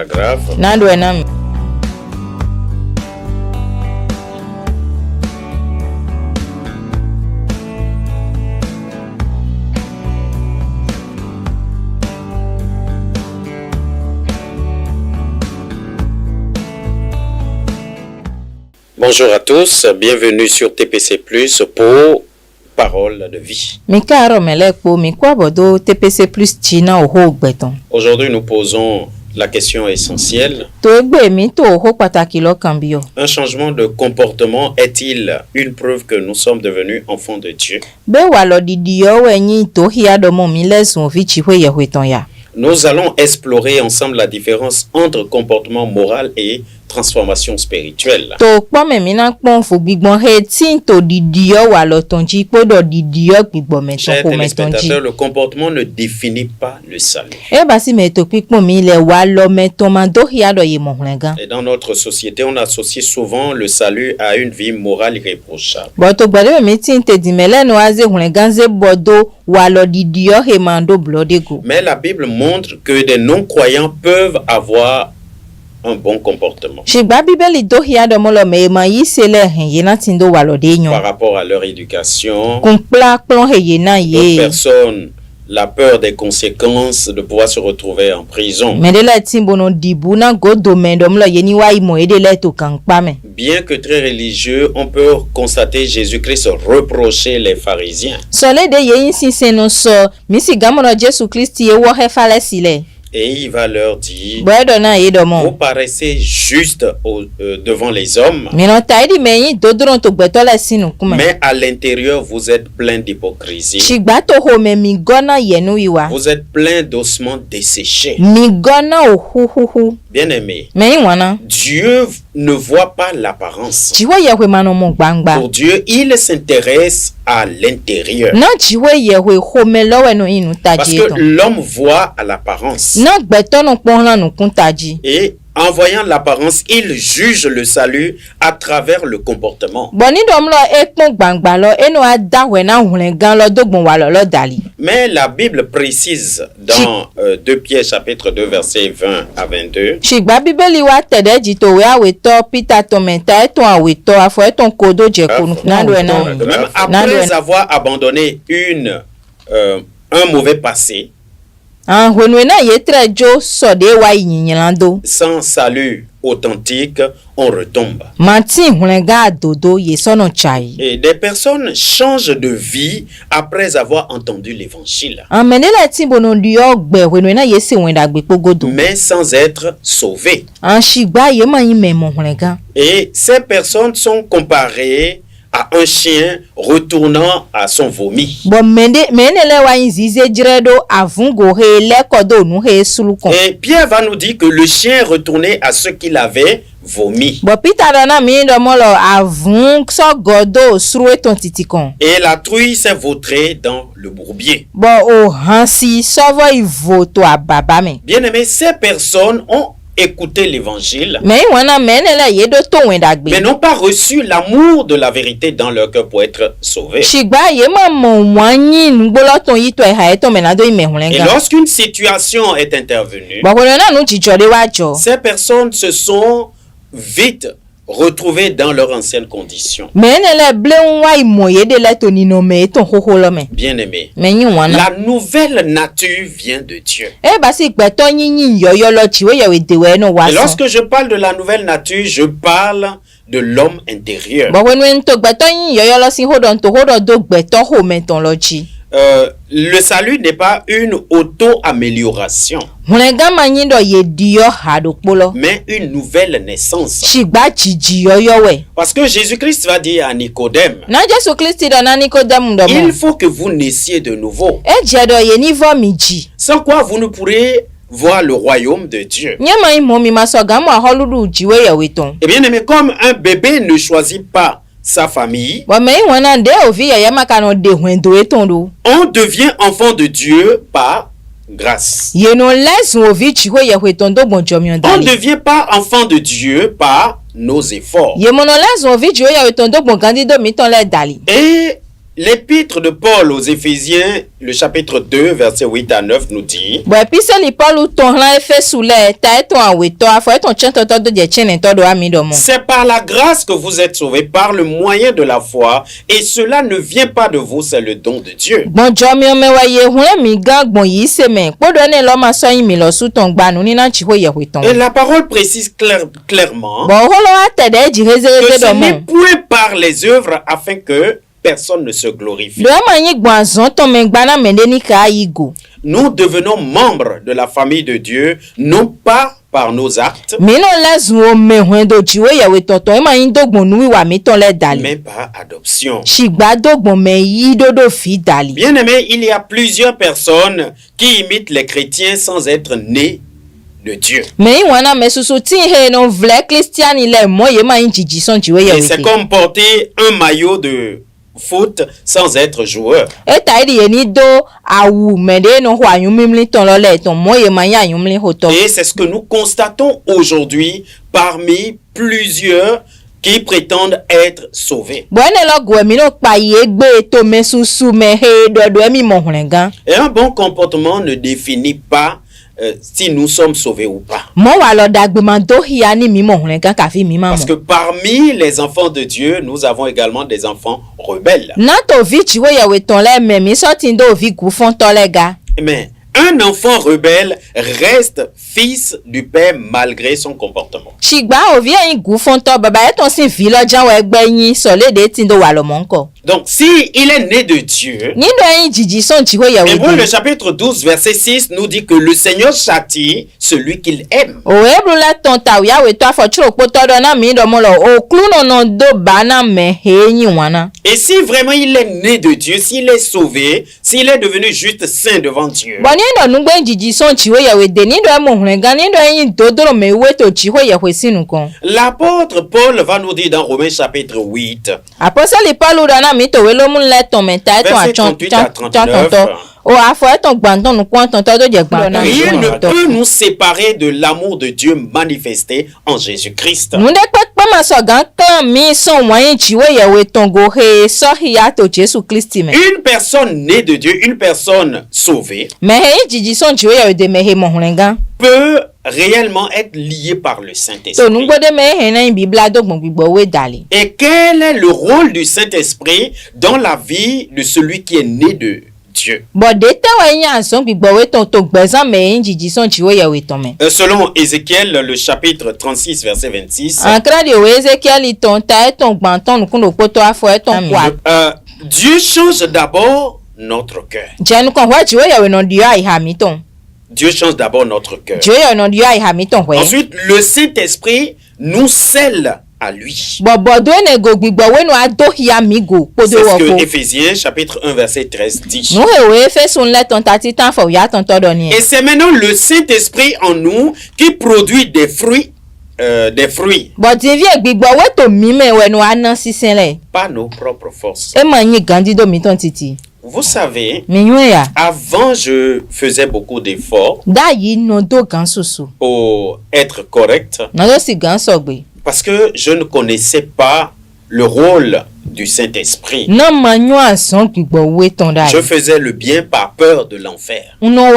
Pas grave. Nando enam. Bonjour à tous, bienvenue sur TPC Plus pour Parole de vie. Aujourd'hui, nous posons la question essentielle. Un changement de comportement est-il une preuve que nous sommes devenus enfants de Dieu? Nous allons explorer ensemble la différence entre comportement moral et transformation spirituelle. Chers téléspectateurs, le comportement ne définit pas le salut. Et dans notre société, on associe souvent le salut à une vie morale irréprochable. Mais la Bible montre que des non-croyants peuvent avoir un bon comportement par rapport à leur éducation. D'autres personnes, la peur des conséquences de pouvoir se retrouver en prison. Bien que très religieux, on peut constater Jésus-Christ reprocher les pharisiens. Et il va leur dire, vous paraissez juste devant les hommes, mais à l'intérieur, vous êtes plein d'hypocrisie. Vous êtes plein d'ossements desséchés. Bien-aimé, Dieu ne voit pas l'apparence. Pour Dieu, il s'intéresse à l'intérieur. Parce que l'homme voit à l'apparence. Et en voyant l'apparence, il juge le salut à travers le comportement. Mais la Bible précise dans 2 Pierre chapitre 2 versets 20 à 22. Même après avoir abandonné un mauvais passé, sans salut authentique, on retombe. Et des personnes changent de vie après avoir entendu l'évangile, mais sans être sauvées. Et ces personnes sont comparées à un chien retournant à son vomi. Et Pierre va nous dire que le chien retournait à ce qu'il avait vomi. Et la truie s'est vautrée dans le bourbier. Bien aimé, ces personnes ont écouté l'évangile, mais n'ont pas reçu l'amour de la vérité dans leur cœur pour être sauvés. Et lorsqu'une situation est intervenue, ces personnes se sont vite retrouvées dans leur ancienne condition. Bien-aimé, la nouvelle nature vient de Dieu. Et lorsque je parle de la nouvelle nature, je parle de l'homme intérieur. Le salut n'est pas une auto-amélioration, mais une nouvelle naissance. Parce que Jésus-Christ va dire à Nicodème, il faut que vous naissiez de nouveau, sans quoi vous ne pourrez voir le royaume de Dieu. Et bien aimé, comme un bébé ne choisit pas sa famille, on devient enfant de Dieu par grâce. On ne devient pas enfant de Dieu par nos efforts. Et l'épître de Paul aux Éphésiens, le chapitre 2, versets 8 à 9 nous dit: c'est par la grâce que vous êtes sauvés par le moyen de la foi, et cela ne vient pas de vous, c'est le don de Dieu. Et la parole précise clairement que ce n'est point par les œuvres afin que personne ne se glorifie. Nous devenons membres de la famille de Dieu, non pas par nos actes, mais par adoption. Bien aimé, il y a plusieurs personnes qui imitent les chrétiens sans être nés de Dieu. Et c'est comme porter un maillot de foot sans être joueur. Et c'est ce que nous constatons aujourd'hui parmi plusieurs qui prétendent être sauvés. Et un bon comportement ne définit pas si nous sommes sauvés ou pas. Parce que parmi les enfants de Dieu, nous avons également des enfants rebelles. Mais un enfant rebelle reste fils du père malgré son comportement. Donc, si il est né de Dieu, Hébreux le chapitre 12, verset 6 nous dit que le Seigneur châtie celui qu'il aime. Et si vraiment il est né de Dieu, s'il est sauvé, s'il est devenu juste saint devant Dieu, l'apôtre Paul va nous dire dans Romains chapitre 8, verset 38 à 39, rien ne peut nous séparer de l'amour de Dieu manifesté en Jésus-Christ. Une personne née de Dieu, une personne sauvée, peut réellement être liée par le Saint-Esprit. Et quel est le rôle du Saint-Esprit dans la vie de celui qui est né de Dieu? Selon Ézéchiel, le chapitre 36, verset 26, Dieu change d'abord notre cœur. Dieu change d'abord notre cœur. Ensuite, le Saint-Esprit nous scelle à lui. C'est ce que Éphésiens chapitre 1 verset 13 dit. Et c'est maintenant le Saint-Esprit en nous qui produit des fruits. Pas nos propres forces. Vous savez, avant je faisais beaucoup d'efforts pour être correct, parce que je ne connaissais pas le rôle du Saint-Esprit. Je faisais le bien par peur de l'enfer. Mais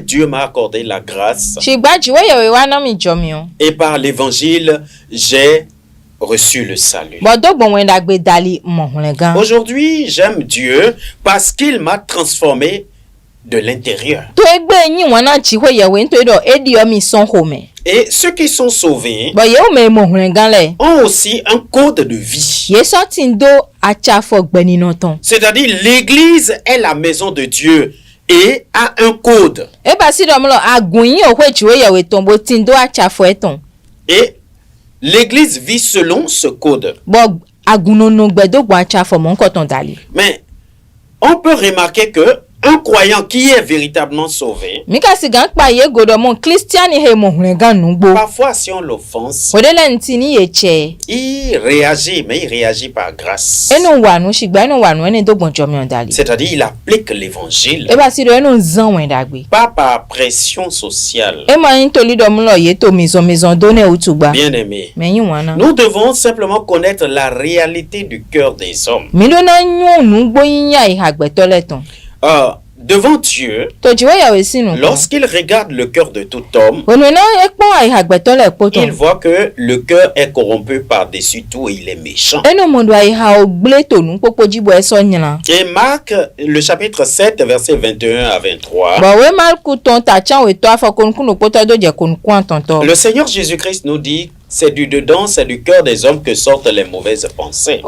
Dieu m'a accordé la grâce. Et par l'évangile, j'ai reçu le salut. Aujourd'hui, j'aime Dieu parce qu'il m'a transformé de l'intérieur. Et ceux qui sont sauvés ont aussi un code de vie. C'est-à-dire l'église est la maison de Dieu et a un code. Et l'église vit selon ce code. Mais on peut remarquer que un croyant qui est véritablement sauvé, parfois si on l'offense, il réagit, mais il réagit par grâce. C'est-à-dire il applique l'évangile, pas par pression sociale. Bien-aimés, nous devons simplement connaître la réalité du cœur des hommes. Devant Dieu, lorsqu'il regarde le cœur de tout homme, il voit que le cœur est corrompu par-dessus tout et il est méchant. Et Marc, le chapitre 7, versets 21 à 23, le Seigneur Jésus-Christ nous dit: c'est du dedans, c'est du cœur des hommes que sortent les mauvaises pensées.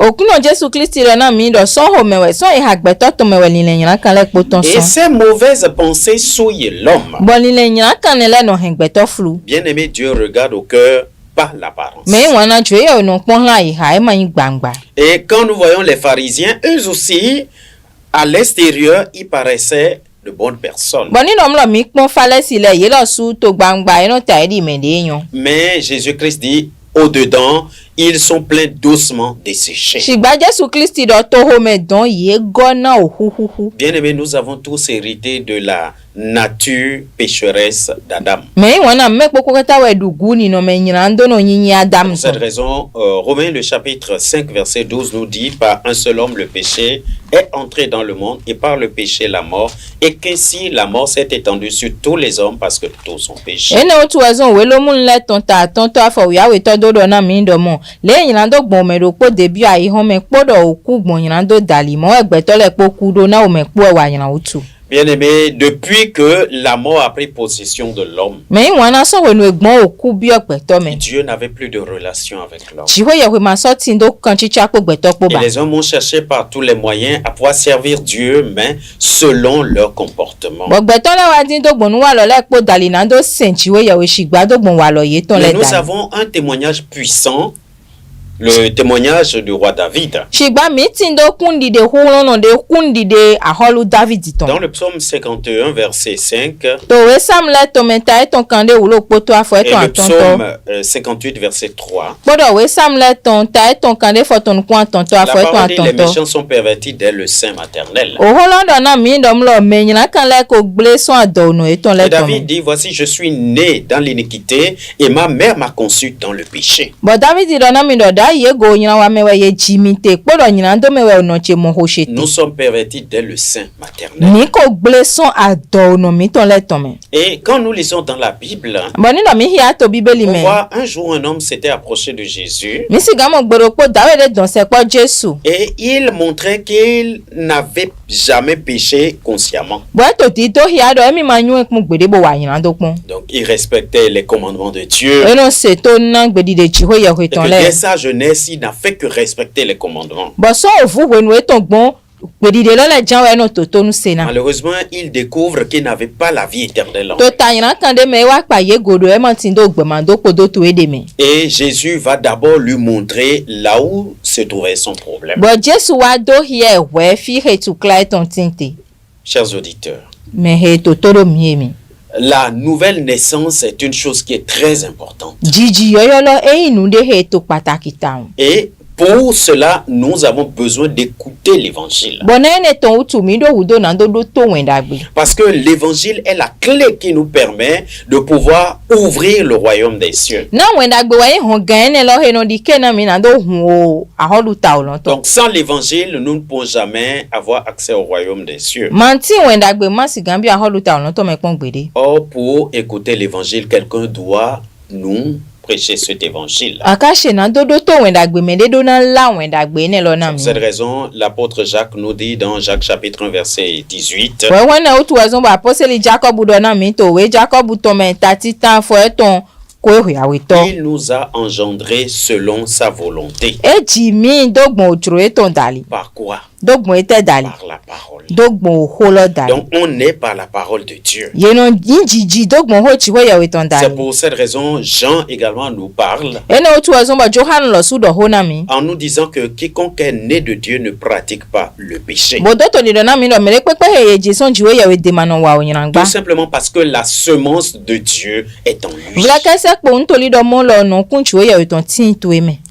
Et ces mauvaises pensées souillent l'homme. Bien-aimé, Dieu regarde au cœur, pas l'apparence. Et quand nous voyons les pharisiens, eux aussi, à l'extérieur, ils paraissaient de bonnes personnes. Mais Jésus-Christ dit, au-dedans, ils sont pleins d'ossements desséchés. Bien-aimés, nous avons tous hérité de la nature pécheresse d'Adam. Pour cette raison, Romains le chapitre 5 verset 12 nous dit: par un seul homme le péché est entré dans le monde, et par le péché la mort, et qu'ainsi la mort s'est étendue sur tous les hommes parce que tous ont péché. Bien-aimé, depuis que la mort a pris possession de l'homme, Dieu n'avait plus de relation avec l'homme. Et les hommes ont cherché par tous les moyens à pouvoir servir Dieu, mais selon leur comportement. Mais nous avons un témoignage puissant, le témoignage du roi David. Dans le psaume 51, verset 5, et le psaume 58, verset 3, la parole dit: les méchants sont pervertis dès le sein maternel. Et David dit: voici, je suis né dans l'iniquité et ma mère m'a conçu dans le péché. Nous sommes pervertis dès le sein maternel. Et quand nous lisons dans la Bible, on voit un jour un homme s'était approché de Jésus et il montrait qu'il n'avait jamais péché consciemment. Donc il respectait les commandements de Dieu. Et que dès sa jeunesse, il n'a fait que respecter les commandements. Malheureusement, il découvre qu'il n'avait pas la vie éternelle. Et Jésus va d'abord lui montrer là où se trouvait son problème. Chers auditeurs, la nouvelle naissance est une chose qui est très importante. Et pour cela, nous avons besoin d'écouter l'évangile. Parce que l'évangile est la clé qui nous permet de pouvoir ouvrir le royaume des cieux. Donc sans l'évangile, nous ne pouvons jamais avoir accès au royaume des cieux. Or, pour écouter l'évangile, quelqu'un doit nous prêcher cet évangile. C'est cette raison, l'apôtre Jacques nous dit dans Jacques chapitre 1 verset 18, Il nous a engendrés selon sa volonté. Par quoi? Par la parole. Donc on est par la parole de Dieu. C'est pour cette raison Jean également nous parle en nous disant que quiconque est né de Dieu ne pratique pas le péché. Tout simplement parce que la semence de Dieu est en lui.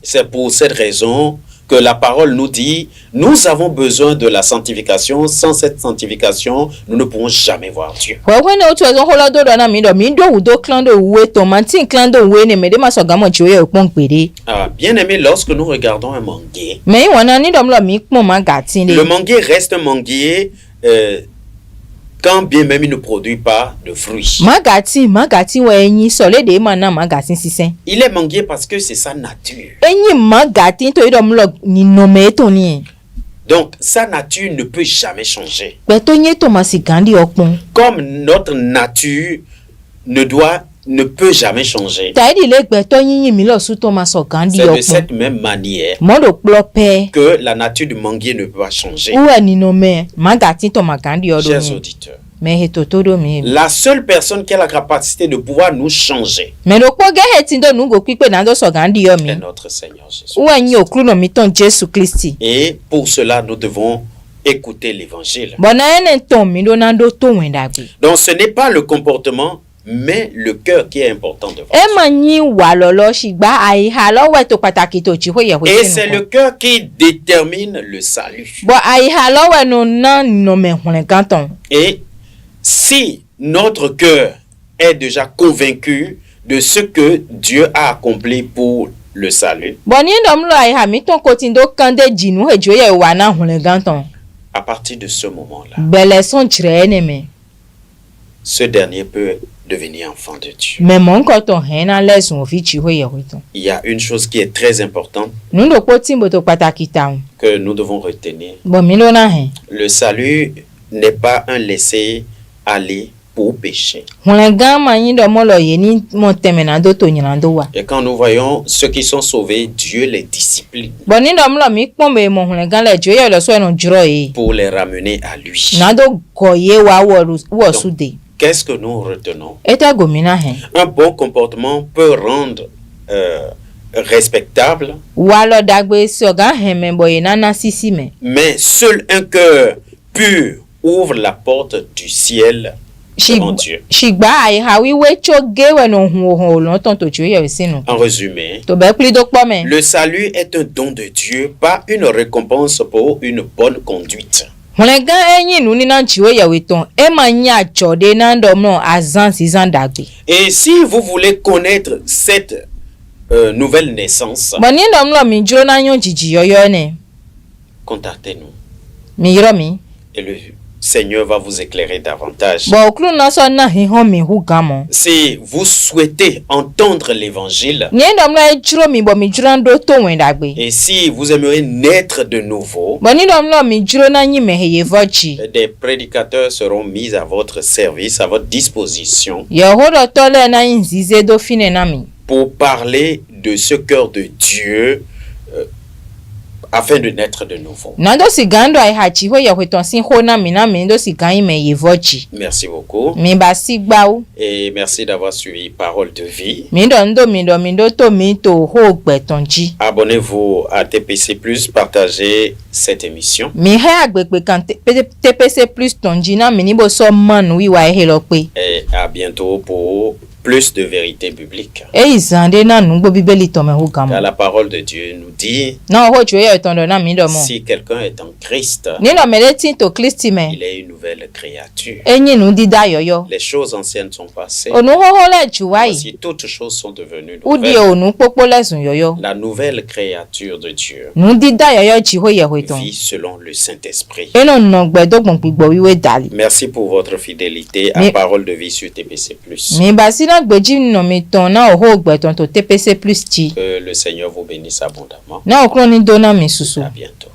C'est pour cette raison que la parole nous dit, nous avons besoin de la sanctification. Sans cette sanctification, nous ne pourrons jamais voir Dieu. Bien aimé, lorsque nous regardons un manguier, le manguier reste un manguier quand bien même il ne produit pas de fruits. Il est manguier parce que c'est sa nature. Donc, sa nature ne peut jamais changer. Comme notre nature ne peut jamais changer. C'est de cette même manière que la nature du manguier ne peut pas changer. Chers auditeurs, la seule personne qui a la capacité de pouvoir nous changer est notre Seigneur Jésus-Christ. Et pour cela, nous devons écouter l'évangile. Donc, ce n'est pas le comportement, mais le cœur qui est important devant Dieu. Et c'est le cœur qui détermine le salut. Et si notre cœur est déjà convaincu de ce que Dieu a accompli pour le salut, à partir de ce moment-là, ce dernier peut devenir enfant de Dieu. Il y a une chose qui est très importante que nous devons retenir. Le salut n'est pas un laisser-aller pour pécher. Et quand nous voyons ceux qui sont sauvés, Dieu les discipline pour les ramener à lui. Donc, qu'est-ce que nous retenons? Un bon comportement peut rendre respectable, mais seul un cœur pur ouvre la porte du ciel devant Dieu. En résumé, le salut est un don de Dieu, pas une récompense pour une bonne conduite. Et si vous voulez connaître cette nouvelle naissance, contactez-nous. Et le Seigneur va vous éclairer davantage. Si vous souhaitez entendre l'évangile, et si vous aimeriez naître de nouveau, des prédicateurs seront mis à votre service, à votre disposition, pour parler de ce cœur de Dieu afin de naître de nouveau. Merci beaucoup. Et merci d'avoir suivi Parole de Vie. Abonnez-vous à TPC+, partagez cette émission. Et à bientôt pour plus de vérité biblique. Car la parole de Dieu nous dit, si quelqu'un est en Christ, il est une nouvelle créature. Les choses anciennes sont passées. Voici, toutes choses sont devenues nouvelles. La nouvelle créature de Dieu vit selon le Saint-Esprit. Merci pour votre fidélité à Parole de Vie sur TPC+. Que le Seigneur vous bénisse abondamment. À bientôt.